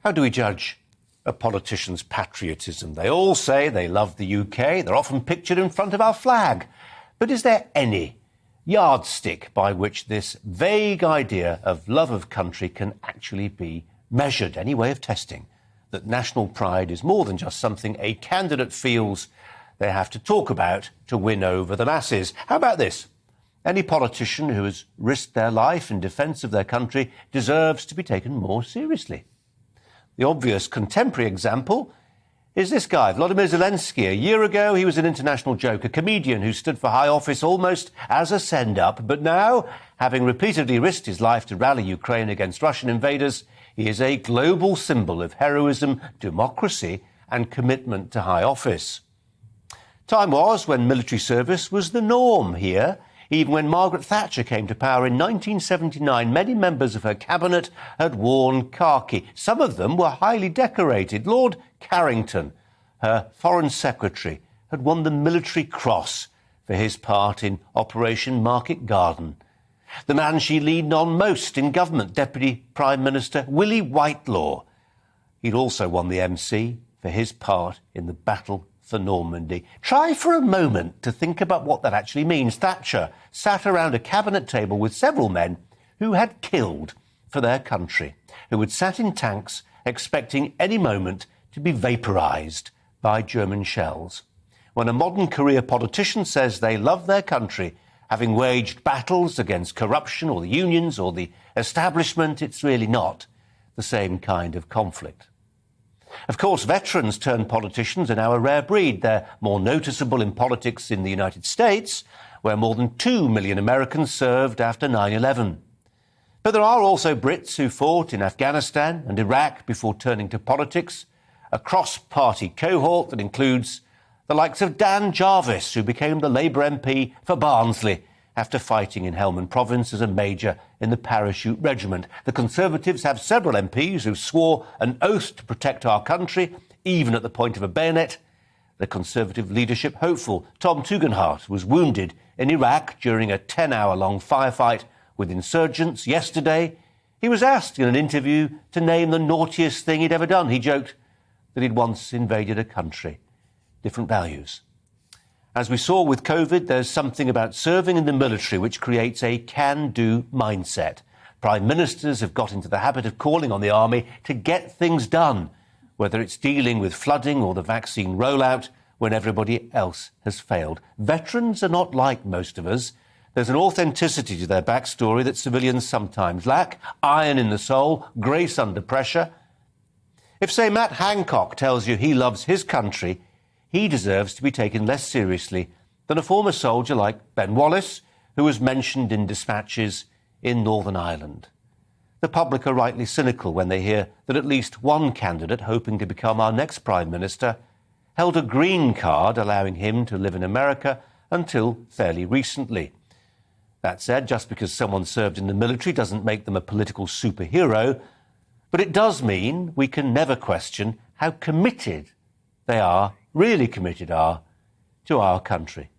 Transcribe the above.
How do we judge a politician's patriotism? They all say they love the UK. They're often pictured in front of our flag. But is there any yardstick by which this vague idea of love of country can actually be measured? Any way of testing that national pride is more than just something a candidate feels they have to talk about to win over the masses? How about this? Any politician who has risked their life in defence of their country deserves to be taken more seriously. The obvious contemporary example is this guy, Volodymyr Zelensky. A year ago, he was an international joke, a comedian who stood for high office almost as a send-up. But now, having repeatedly risked his life to rally Ukraine against Russian invaders, he is a global symbol of heroism, democracy and commitment to high office. Time was when military service was the norm here. Even when Margaret Thatcher came to power in 1979, many members of her cabinet had worn khaki. Some of them were highly decorated. Lord Carrington, her foreign secretary, had won the Military Cross for his part in Operation Market Garden. The man she leaned on most in government, Deputy Prime Minister Willie Whitelaw. He'd also won the MC for his part in the Battle for Normandy. Try for a moment to think about what that actually means. Thatcher sat around a cabinet table with several men who had killed for their country, who had sat in tanks expecting any moment to be vaporised by German shells. When a modern career politician says they love their country, having waged battles against corruption or the unions or the establishment, it's really not the same kind of conflict. Of course, veterans turned politicians are now a rare breed. They're more noticeable in politics in the United States, where more than 2 million Americans served after 9/11. But there are also Brits who fought in Afghanistan and Iraq before turning to politics, a cross-party cohort that includes the likes of Dan Jarvis, who became the Labour MP for Barnsley after fighting in Helmand Province as a major in the Parachute Regiment. The Conservatives have several MPs who swore an oath to protect our country, even at the point of a bayonet. The Conservative leadership hopeful Tom Tugendhat was wounded in Iraq during a 10-hour-long firefight with insurgents. Yesterday, he was asked in an interview to name the naughtiest thing he'd ever done. He joked that he'd once invaded a country. Different values. As we saw with COVID, there's something about serving in the military which creates a can-do mindset. Prime ministers have got into the habit of calling on the army to get things done, whether it's dealing with flooding or the vaccine rollout when everybody else has failed. Veterans are not like most of us. There's an authenticity to their backstory that civilians sometimes lack, iron in the soul, grace under pressure. If, say, Matt Hancock tells you he loves his country, he deserves to be taken less seriously than a former soldier like Ben Wallace, who was mentioned in dispatches in Northern Ireland. The public are rightly cynical when they hear that at least one candidate hoping to become our next Prime Minister held a green card allowing him to live in America until fairly recently. That said, just because someone served in the military doesn't make them a political superhero, but it does mean we can never question how committed they are, really committed are, to our country.